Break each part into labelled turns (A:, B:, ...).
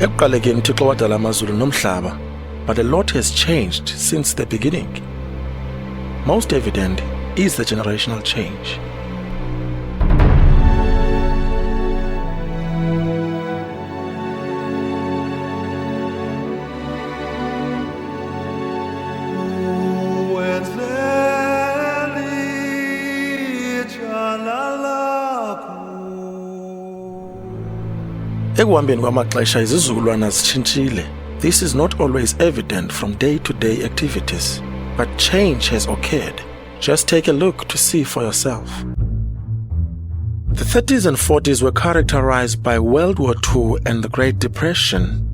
A: Ekuqalekeni uThixo wadala amazulu nomhlaba, but a lot has changed since the beginning. Most evident is the generational change. Ekuhambeni kwamaxesha izizukulwana zitshintshile. This is not always evident from day-to-day activities, but change has occurred. Just take a look to see for yourself. The 30s and 40s were characterized by World War II and the Great Depression.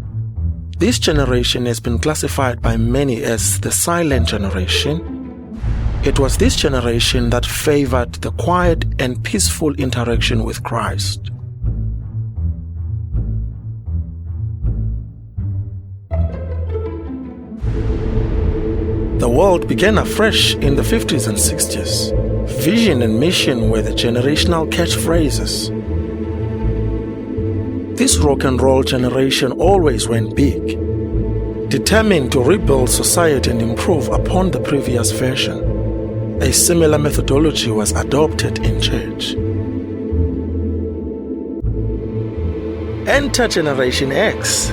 A: This generation has been classified by many as the silent generation. It was this generation that favored the quiet and peaceful interaction with Christ. The world began afresh in the 50s and 60s. Vision and mission were the generational catchphrases. This rock and roll generation always went big, determined to rebuild society and improve upon the previous version. A similar methodology was adopted in church. Enter Generation X.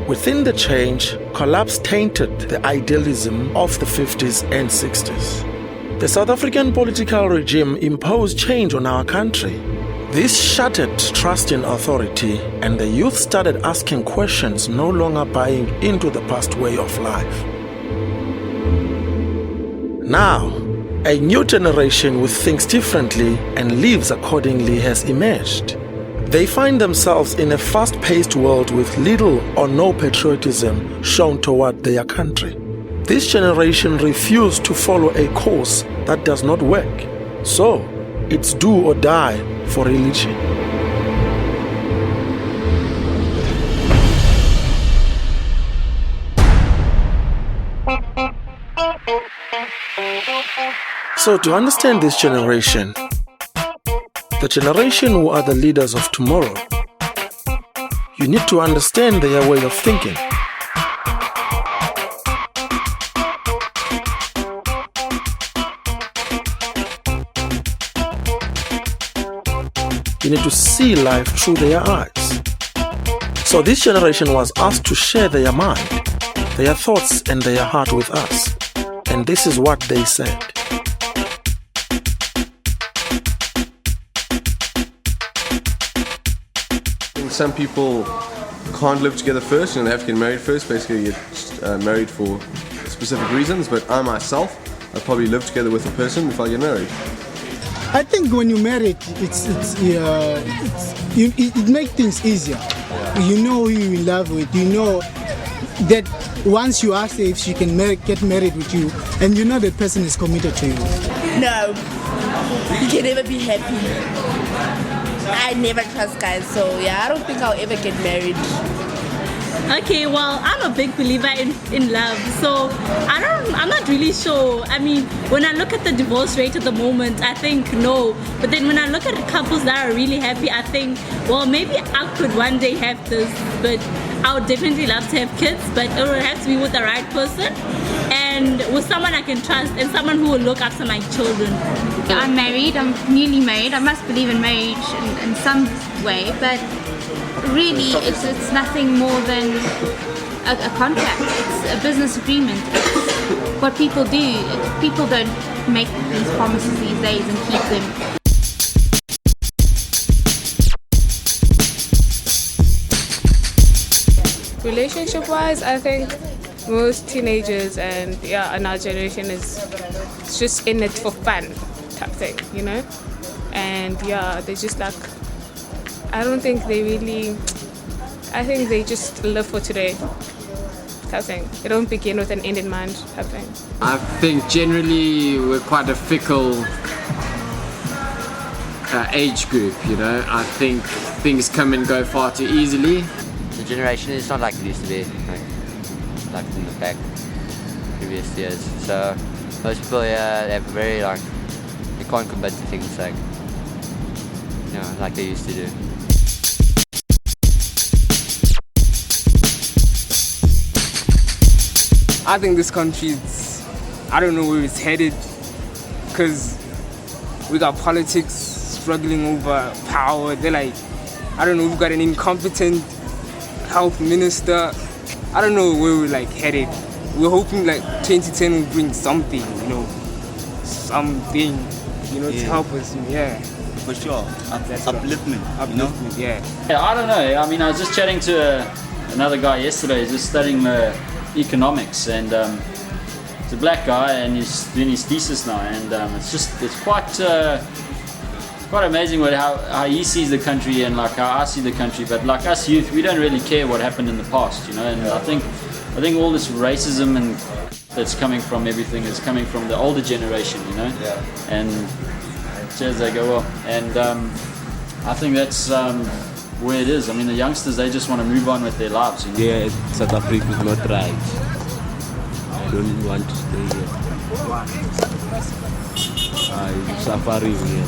A: Within the change, collapse tainted the idealism of the 50s and 60s. The South African political regime imposed change on our country. This shattered trust in authority, and the youth started asking questions, no longer buying into the past way of life. Now, a new generation who thinks differently and lives accordingly has emerged. They find themselves in a fast-paced world with little or no patriotism shown toward their country. This generation refused to follow a course that does not work. So, it's do or die for religion. So, to understand this generation, the generation who are the leaders of tomorrow, you need to understand their way of thinking. You need to see life through their eyes. So this generation was asked to share their mind, their thoughts and their heart with us. And this is what they said.
B: Some people can't live together first, and they have to get married first. Basically, get married for specific reasons. But I myself, I'd probably live together with a person if I get married.
C: I think when you're married, it makes things easier. You know who you're in love with. You know that once you ask her if she can get married with you, and you know that person is committed to you.
D: No, you can never be happy. I never trust guys, so yeah, I don't think I'll ever get married.
E: Okay, well, I'm a big believer in love, so I'm not really sure. I mean, when I look at the divorce rate at the moment, I think no. But then when I look at couples that are really happy, I think, well, maybe I could one day have this, but I would definitely love to have kids, but it would have to be with the right person and with someone I can trust and someone who will look after my children.
F: I'm married, I'm newly married. I must believe in marriage in some way, but really it's nothing more than a contract. It's a business agreement. It's what people do. People don't make these promises these days and keep them.
G: Relationship-wise, I think most teenagers and our generation is just in it for fun type thing, you know? And they're just like, I don't think they really, I think they just live for today type thing. They don't begin with an end in mind type thing.
H: I think generally we're quite a fickle age group, you know? I think things come and go far too easily.
I: The generation is not like it used to be, like in the back previous years. So most people they're very they can't commit to things like they used to do.
J: I think this country, I don't know where it's headed, because we got politics struggling over power. They're like, I don't know, we've got an incompetent health minister. I don't know where we're like headed. We're hoping like 2010 will bring something, you know, to help us, yeah.
K: For sure, upliftment, you know?
J: Yeah.
L: I don't know. I mean, I was just chatting to another guy yesterday, just studying economics, and he's a black guy, and he's doing his thesis now, and it's quite amazing how he sees the country and like how I see the country. But like us youth, we don't really care what happened in the past, you know. And I think all this racism and that's coming from everything is coming from the older generation, you know.
K: Yeah.
L: And as they go well, and I think that's where it is. I mean, the youngsters, they just want to move on with their lives, you know?
M: Yeah, South Africa is not right. I don't want to stay here. I'm suffering here.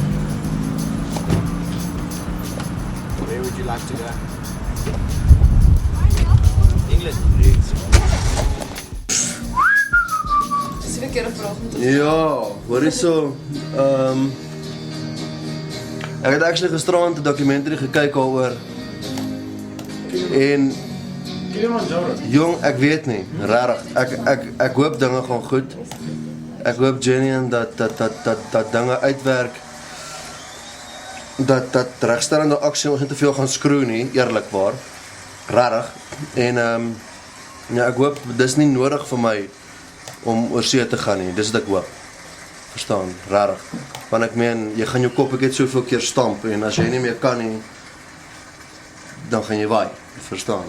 K: Where would you like to go? England.
B: Ja, hoor eens zo. Ek het actually gisterand 'n dokumentary gekyk oor en jong, ek weet nie, regtig. Ek hoop dinge gaan goed. Ek hoop genuine dat dinge uitwerk. Dat regstellende aksie ons nie te veel gaan skroe nie, eerlikwaar. Regtig. En ja, ek hoop dis nie nodig vir my om oor see te gaan nie. Dis wat ek hoop. Verstaan, regtig. Want ek meen, jy gaan jou kop net soveel keer stamp en as jy nie meer kan nie, dan gaan jy waai. Verstaan.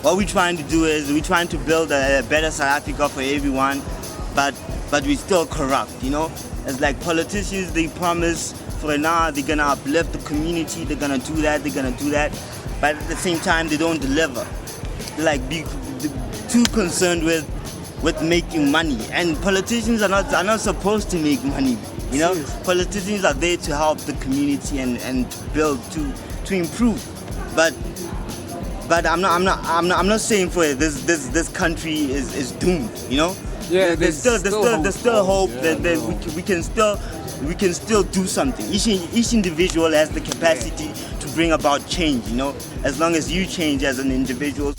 K: What we're trying to do is we're trying to build a better South Africa for everyone, but we're still corrupt, you know? It's like politicians, they promise for now they're gonna uplift the community, they're gonna do that, but at the same time they don't deliver. They're like too concerned with making money, and politicians are not supposed to make money, you know? Politicians are there to help the community and to build, to improve, but I'm not saying for it this country is doomed, you know?
J: Yeah,
K: there's still hope that we can still do something. Each individual has the capacity to bring about change, you know, as long as you change as an individual.